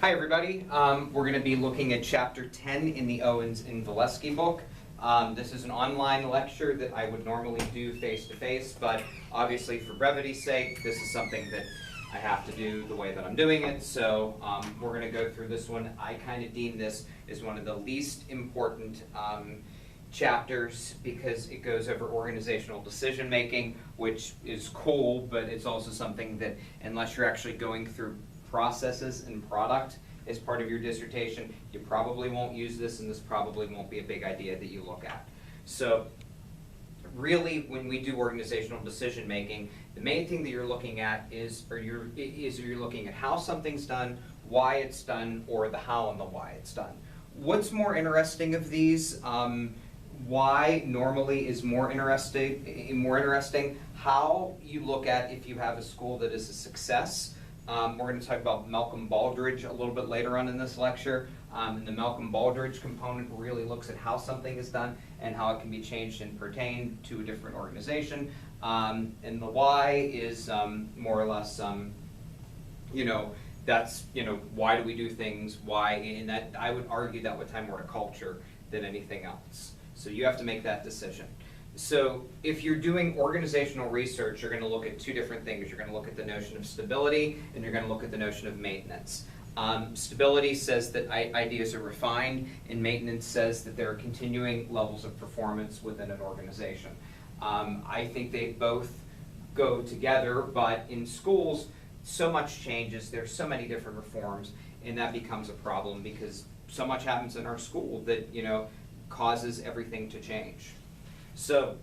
Hi everybody, we're going to be looking at chapter 10 in the Owens and Valesky book. This is an online lecture that I would normally do face-to-face, but obviously for brevity's sake, this is something that I have to do the way that I'm doing it, so we're going to go through this one. I kind of deem this as one of the least important chapters because it goes over organizational decision making, which is cool, but it's also something that unless you're actually going through processes and product as part of your dissertation, you probably won't use this, and this probably won't be a big idea that you look at. So really, when we do organizational decision making, the main thing that you're looking at is you're looking at how something's done, why it's done, or the how and the why it's done. What's more interesting of these? Why normally is more interesting. How you look at if you have a school that is a success. We're going to talk about Malcolm Baldrige a little bit later on in this lecture. And the Malcolm Baldrige component really looks at how something is done and how it can be changed and pertained to a different organization. And the why is more or less, that's, why do we do things, why, and that I would argue that would tie more to culture than anything else. So you have to make that decision. So if you're doing organizational research, you're going to look at two different things. You're going to look at the notion of stability, and you're going to look at the notion of maintenance. Stability says that ideas are refined, and maintenance says that there are continuing levels of performance within an organization. I think they both go together, but in schools, so much changes. There's so many different reforms, and that becomes a problem because so much happens in our school that, causes everything to change. So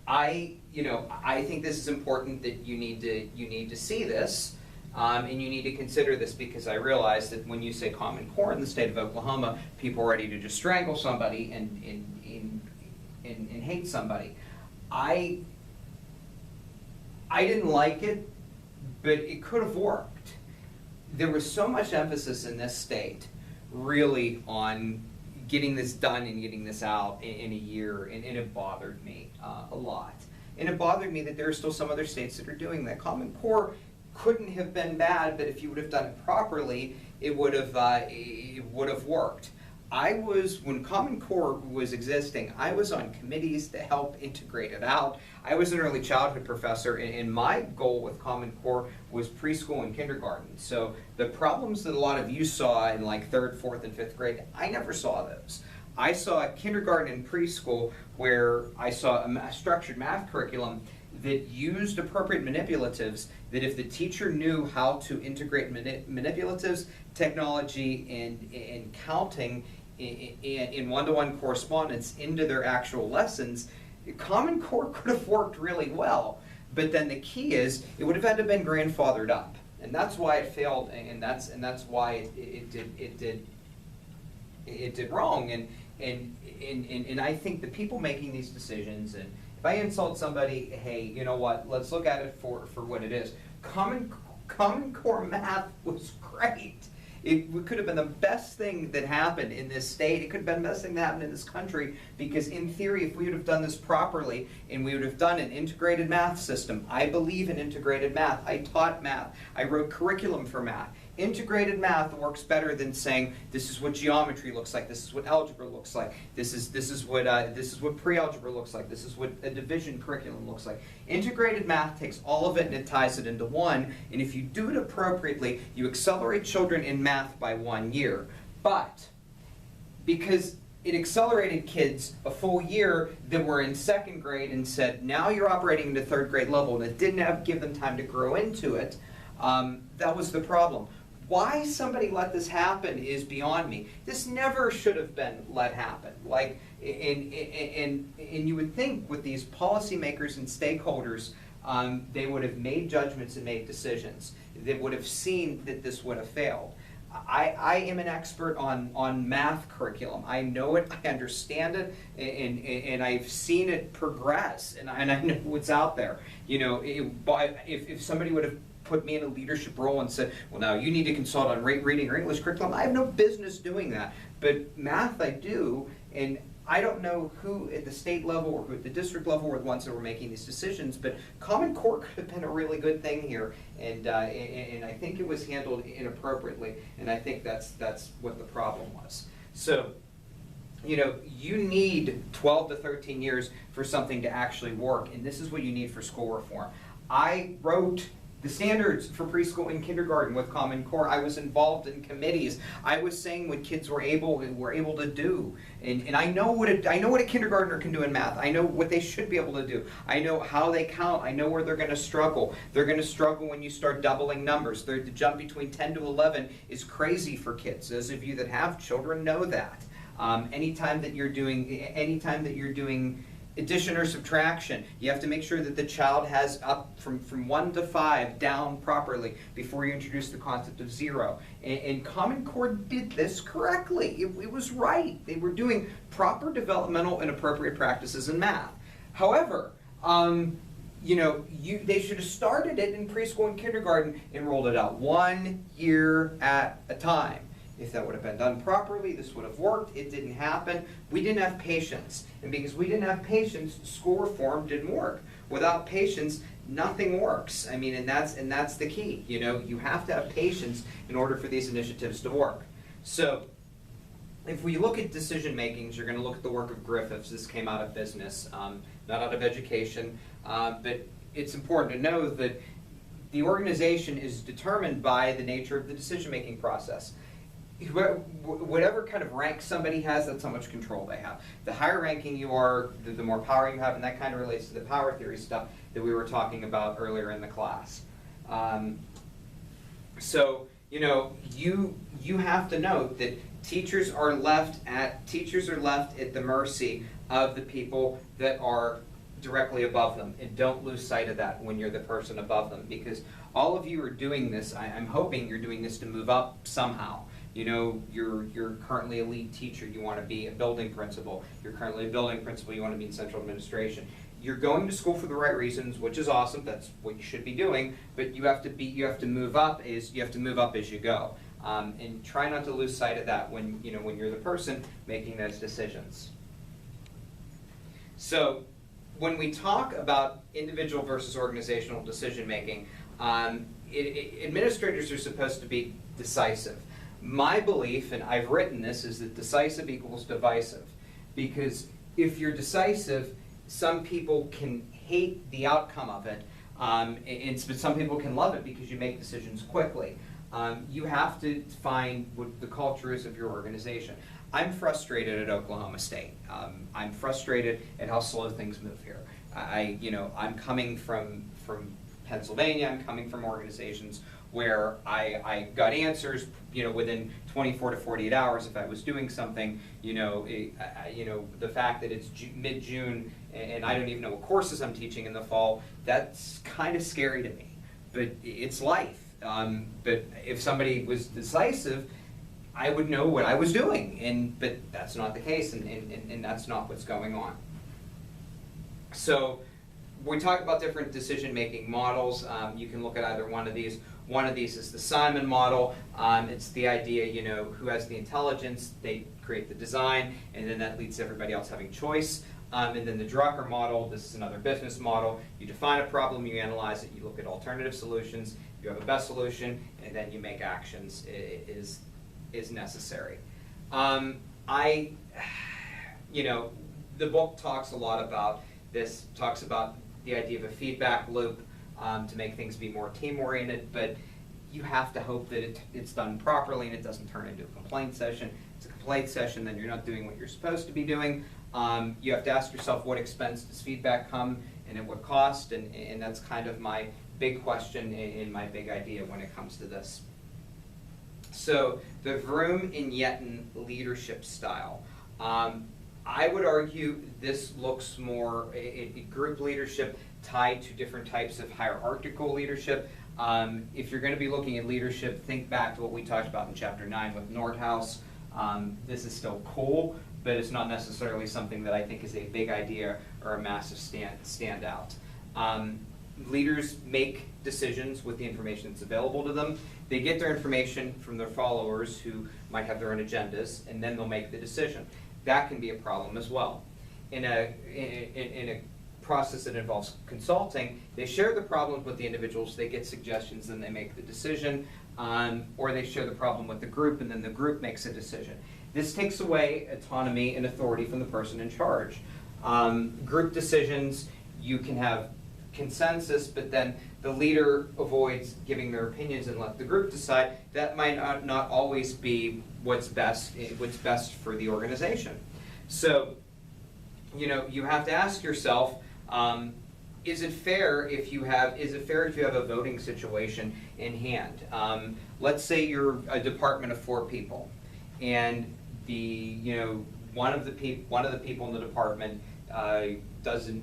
I think this is important that you need to see this, and you need to consider this, because I realize that when you say Common Core in the state of Oklahoma, people are ready to just strangle somebody and hate somebody. I didn't like it, but it could have worked. There was so much emphasis in this state really on getting this done and getting this out in a year, and it bothered me a lot. And it bothered me that there are still some other states that are doing that. Common Core couldn't have been bad, but if you would have done it properly, it would have worked. When Common Core was existing, I was on committees to help integrate it out. I was an early childhood professor, and my goal with Common Core was preschool and kindergarten. So the problems that a lot of you saw in like 3rd, 4th, and 5th grade, I never saw those. I saw kindergarten and preschool where I saw a structured math curriculum that used appropriate manipulatives, that if the teacher knew how to integrate manipulatives, technology, and counting in one-to-one correspondence into their actual lessons, Common Core could have worked really well. But then the key is it would have had to have been grandfathered up, and that's why it failed, and that's why it did wrong. And I think the people making these decisions, and if I insult somebody, hey, you know what? Let's look at it for what it is. Common Core math was great. It could have been the best thing that happened in this state. It could have been the best thing that happened in this country, because in theory, if we would have done this properly and we would have done an integrated math system, I believe in integrated math. I taught math. I wrote curriculum for math. Integrated math works better than saying this is what geometry looks like, this is what algebra looks like, this is what pre-algebra looks like, this is what a division curriculum looks like. Integrated math takes all of it and it ties it into one, and if you do it appropriately, you accelerate children in math by 1 year. But because it accelerated kids a full year that were in 2nd grade and said, now you're operating into 3rd grade level, and it didn't give them time to grow into it, that was the problem. Why somebody let this happen is beyond me. This never should have been let happen. Like, and you would think with these policymakers and stakeholders, they would have made judgments and made decisions. They would have seen that this would have failed. I am an expert on math curriculum. I know it, I understand it, and I've seen it progress, and I know what's out there. If somebody would have put me in a leadership role and said, well, now you need to consult on reading or English curriculum, I have no business doing that. But math I do, and I don't know who at the state level or who at the district level were the ones that were making these decisions, but Common Core could have been a really good thing here, and I think it was handled inappropriately, and I think that's what the problem was. So, you know, you need 12 to 13 years for something to actually work, and this is what you need for school reform. I wrote the standards for preschool and kindergarten with Common Core. I was involved in committees. I was saying what kids were able to do, and I know what a kindergartner can do in math. I know what they should be able to do. I know how they count. I know where they're going to struggle. They're going to struggle when you start doubling numbers. The jump between 10 to 11 is crazy for kids. Those of you that have children know that. Anytime that you're doing addition or subtraction, you have to make sure that the child has up from 1 to 5 down properly before you introduce the concept of 0. And Common Core did this correctly. It was right. They were doing proper developmental and appropriate practices in math. However, you know, they should have started it in preschool and kindergarten and rolled it out 1 year at a time. If that would have been done properly, this would have worked. It didn't happen. We didn't have patience. And because we didn't have patience, school reform didn't work. Without patience, nothing works. I mean, and that's the key. You know, you have to have patience in order for these initiatives to work. So, if we look at decision makings, you're going to look at the work of Griffiths. This came out of business, not out of education. But it's important to know that the organization is determined by the nature of the decision-making process. Whatever kind of rank somebody has, that's how much control they have. The higher ranking you are, the more power you have, and that kind of relates to the power theory stuff that we were talking about earlier in the class. So, you know, you have to note that teachers are left at the mercy of the people that are directly above them, and don't lose sight of that when you're the person above them, because all of you are doing this. I'm hoping you're doing this to move up somehow. You know, you're currently a lead teacher, you want to be a building principal. You're currently a building principal, you want to be in central administration. You're going to school for the right reasons, which is awesome. That's what you should be doing. But you have to move up as you go, and try not to lose sight of that when you're the person making those decisions. So, when we talk about individual versus organizational decision making, administrators are supposed to be decisive. My belief, and I've written this, is that decisive equals divisive. Because if you're decisive, some people can hate the outcome of it, but some people can love it because you make decisions quickly. You have to find what the culture is of your organization. I'm frustrated at Oklahoma State. I'm frustrated at how slow things move here. I'm coming from Pennsylvania. I'm coming from organizations where I got answers, within 24 to 48 hours if I was doing something. The fact that it's mid-June and I don't even know what courses I'm teaching in the fall, that's kind of scary to me. But it's life. But if somebody was decisive, I would know what I was doing, but that's not the case, and that's not what's going on. So we talk about different decision-making models. You can look at either one of these. One of these is the Simon model. It's the idea, who has the intelligence, they create the design, and then that leads to everybody else having choice. And then the Drucker model, this is another business model. You define a problem, you analyze it, you look at alternative solutions, you have a best solution, and then you make actions is necessary. The book talks a lot about this, talks about the idea of a feedback loop to make things be more team-oriented, but you have to hope that it's done properly and it doesn't turn into a complaint session. It's a complaint session, then you're not doing what you're supposed to be doing. You have to ask yourself, what expense does feedback come and at what cost, and that's kind of my big question and my big idea when it comes to this. So the Vroom and Yetton leadership style. I would argue this looks more a group leadership tied to different types of hierarchical leadership. If you're going to be looking at leadership, think back to what we talked about in Chapter 9 with Nordhaus. This is still cool, but it's not necessarily something that I think is a big idea or a massive standout. Leaders make decisions with the information that's available to them. They get their information from their followers who might have their own agendas, and then they'll make the decision. that can be a problem as well. In a process that involves consulting, they share the problems with the individuals, they get suggestions, and they make the decision, or they share the problem with the group, and then the group makes a decision. This takes away autonomy and authority from the person in charge. Group decisions, you can have consensus, but then the leader avoids giving their opinions and let the group decide. That might not always be what's best for the organization. So, you have to ask yourself, is it fair if you have a voting situation in hand? Let's say you're a department of 4 people, and one of the people in the department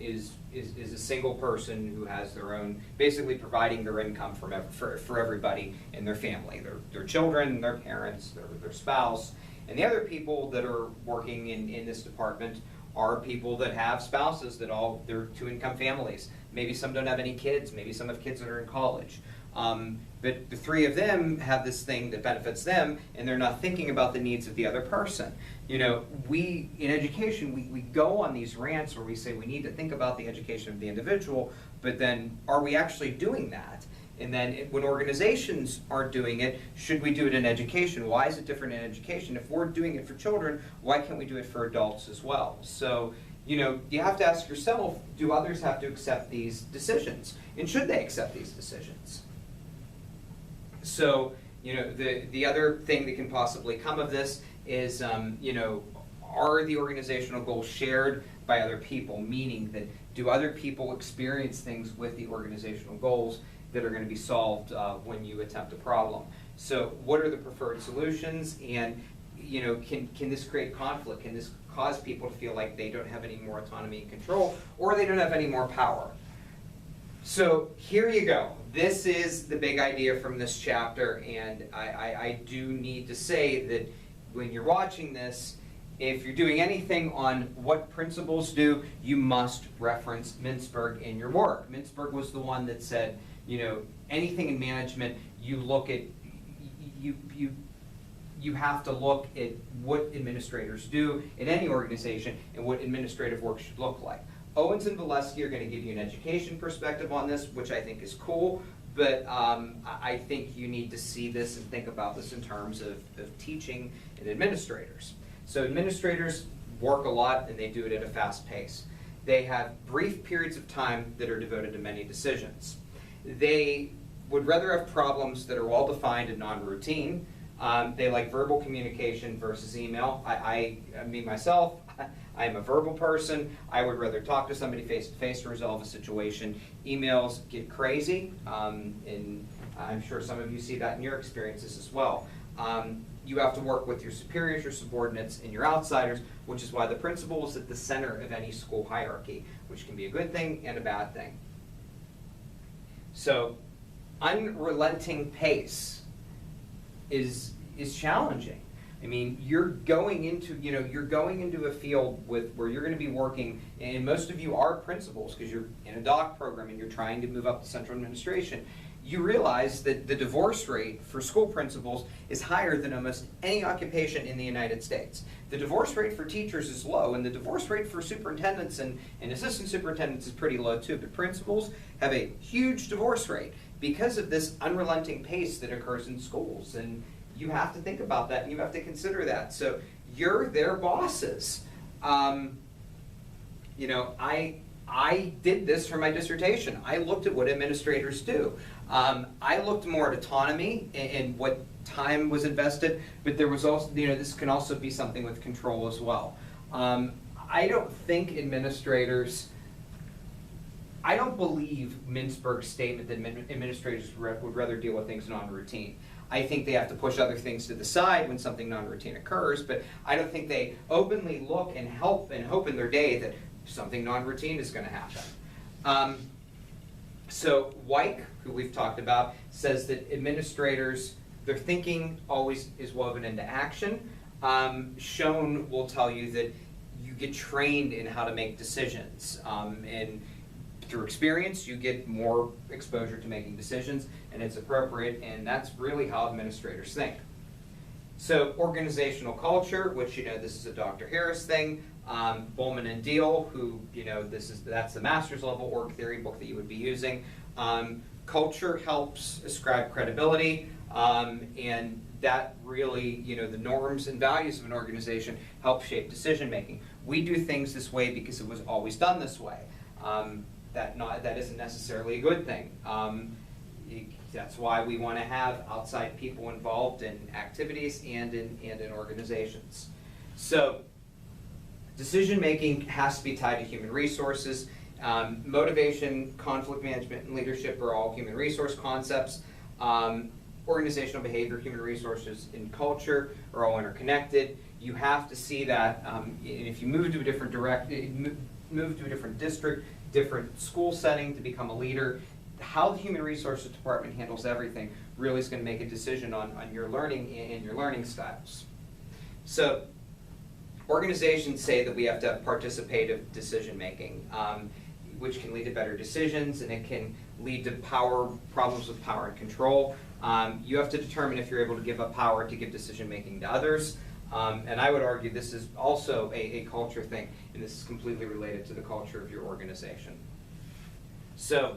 is a single person who has their own, basically providing their income for everybody in their family, their children, their parents, their spouse, and the other people that are working in this department are people that have spouses they're 2-income families. Maybe some don't have any kids, maybe some have kids that are in college. But the 3 of them have this thing that benefits them, and they're not thinking about the needs of the other person. In education, we go on these rants where we say we need to think about the education of the individual, but then are we actually doing that? And then when organizations aren't doing it, should we do it in education? Why is it different in education? If we're doing it for children, why can't we do it for adults as well? So, you have to ask yourself, do others have to accept these decisions? And should they accept these decisions? So, the other thing that can possibly come of this is, are the organizational goals shared by other people? Meaning that, do other people experience things with the organizational goals that are going to be solved when you attempt a problem? So what are the preferred solutions, and can this create conflict? Can this cause people to feel like they don't have any more autonomy and control, or they don't have any more power? So here you go. This is the big idea from this chapter, and I do need to say that when you're watching this, if you're doing anything on what principals do, you must reference Mintzberg in your work. Mintzberg was the one that said, anything in management, you have to look at what administrators do in any organization and what administrative work should look like. Owens and Valesky are going to give you an education perspective on this, which I think is cool, but I think you need to see this and think about this in terms of teaching and administrators. So administrators work a lot, and they do it at a fast pace. They have brief periods of time that are devoted to many decisions. They would rather have problems that are well-defined and non-routine. They like verbal communication versus email. I mean myself, I'm a verbal person. I would rather talk to somebody face-to-face to resolve a situation. Emails get crazy, and I'm sure some of you see that in your experiences as well. You have to work with your superiors, your subordinates, and your outsiders, which is why the principal is at the center of any school hierarchy, which can be a good thing and a bad thing. So, unrelenting pace is challenging. I mean, you're going into a field where you're going to be working, and most of you are principals because you're in a doc program and you're trying to move up to central administration. You realize that the divorce rate for school principals is higher than almost any occupation in the United States. The divorce rate for teachers is low, and the divorce rate for superintendents and assistant superintendents is pretty low too, but principals have a huge divorce rate because of this unrelenting pace that occurs in schools, and you have to think about that and you have to consider that. So you're their bosses. I did this for my dissertation. I looked at what administrators do. I looked more at autonomy and what time was invested, but there was also, this can also be something with control as well. I don't think administrators, I don't believe Mintzberg's statement that administrators would rather deal with things non-routine. I think they have to push other things to the side when something non-routine occurs, but I don't think they openly look and hope in their day that something non-routine is going to happen. So Weick, who we've talked about, says that administrators, their thinking always is woven into action. Schoen will tell you that you get trained in how to make decisions, and through experience you get more exposure to making decisions, and it's appropriate, and that's really how administrators think. So organizational culture, which, this is a Dr. Harris thing. Bowman and Deal, who, that's the master's level org theory book that you would be using. Culture helps ascribe credibility, and that really, the norms and values of an organization help shape decision making. We do things this way because it was always done this way. That isn't necessarily a good thing. That's why we want to have outside people involved in activities and in organizations. So decision making has to be tied to human resources. Motivation, conflict management, and leadership are all human resource concepts. Organizational behavior, human resources, and culture are all interconnected. You have to see that, and if you move to a different district, different school setting to become a leader, how the human resources department handles everything really is going to make a decision on your learning and your learning styles. So organizations say that we have to have participative decision making, which can lead to better decisions, and it can lead to problems with power and control. You have to determine if you're able to give up power to give decision making to others. And I would argue this is also a culture thing, and this is completely related to the culture of your organization. So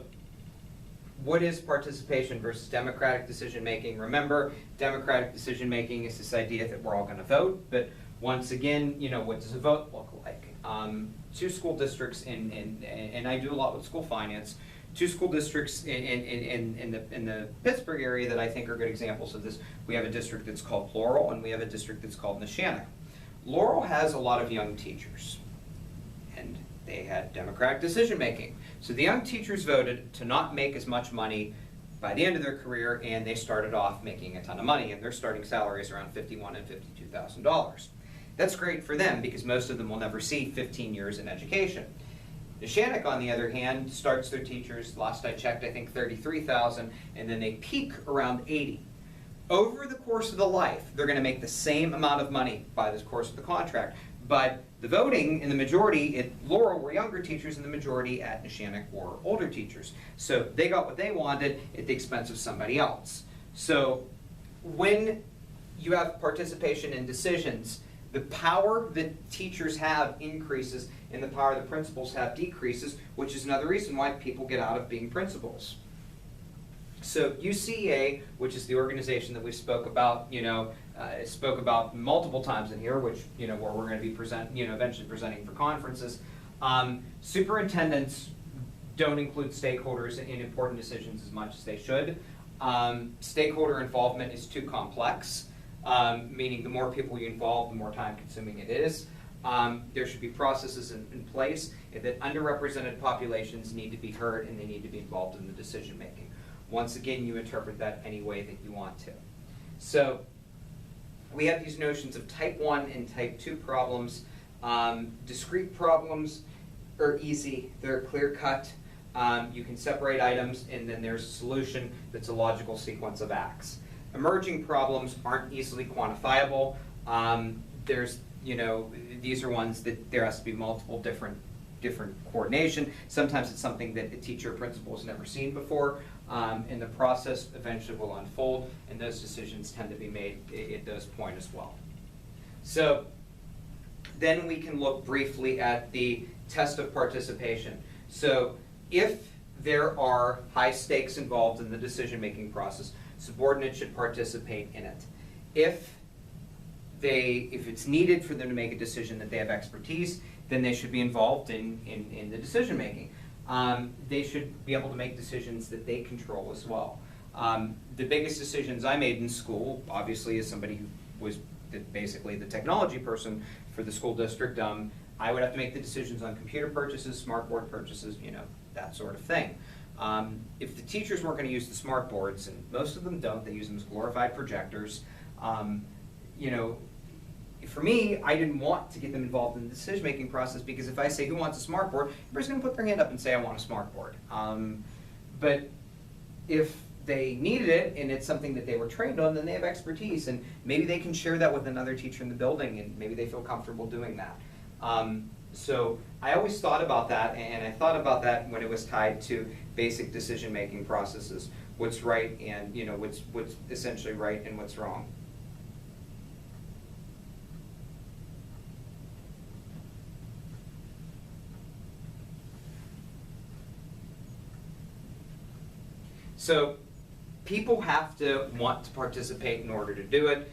what is participation versus democratic decision making? Remember, democratic decision making is this idea that we're all going to vote, but once again, what does a vote look like? Two school districts, and I do a lot with school finance, two school districts in the Pittsburgh area that I think are good examples of this. We have a district that's called Laurel, and we have a district that's called Neshannock. Laurel has a lot of young teachers, and they had democratic decision making. So the young teachers voted to not make as much money by the end of their career, and they started off making a ton of money, and their starting salaries around $51,000 and $52,000. That's great for them because most of them will never see 15 years in education. Neshannock, on the other hand, starts their teachers, last I checked, I think $33,000, and then they peak around $80,000. Over the course of the life, they're going to make the same amount of money by the course of the contract, but the voting in the majority at Laurel were younger teachers, and the majority at Neshannock were older teachers. So they got what they wanted at the expense of somebody else. So when you have participation in decisions, the power that teachers have increases and the power that principals have decreases, which is another reason why people get out of being principals. So UCEA, which is the organization that we spoke about, multiple times in here, which, where we're going to be eventually presenting for conferences. Superintendents don't include stakeholders in important decisions as much as they should. Stakeholder involvement is too complex. Meaning the more people you involve, the more time consuming it is. There should be processes in place that underrepresented populations need to be heard and they need to be involved in the decision making. Once again, you interpret that any way that you want to. So we have these notions of type 1 and type 2 problems. Discrete problems are easy, they're clear cut. You can separate items and then there's a solution that's a logical sequence of acts. Emerging problems aren't easily quantifiable. These are ones that there has to be multiple different coordination. Sometimes it's something that the teacher or principal has never seen before, and the process eventually will unfold, and those decisions tend to be made at those points as well. So then we can look briefly at the test of participation. So if there are high stakes involved in the decision-making process, subordinates should participate in it. If it's needed for them to make a decision that they have expertise, then they should be involved in the decision making. They should be able to make decisions that they control as well. The biggest decisions I made in school, obviously, as somebody who was basically the technology person for the school district, I would have to make the decisions on computer purchases, smart board purchases, that sort of thing. If the teachers weren't going to use the smart boards, and most of them don't, they use them as glorified projectors, for me, I didn't want to get them involved in the decision-making process because if I say, who wants a smart board, everybody's going to put their hand up and say, I want a smart board. But if they needed it and it's something that they were trained on, then they have expertise, and maybe they can share that with another teacher in the building, and maybe they feel comfortable doing that. So I always thought about that, and I thought about that when it was tied to basic decision-making processes, what's right and what's essentially right and what's wrong. So people have to want to participate in order to do it.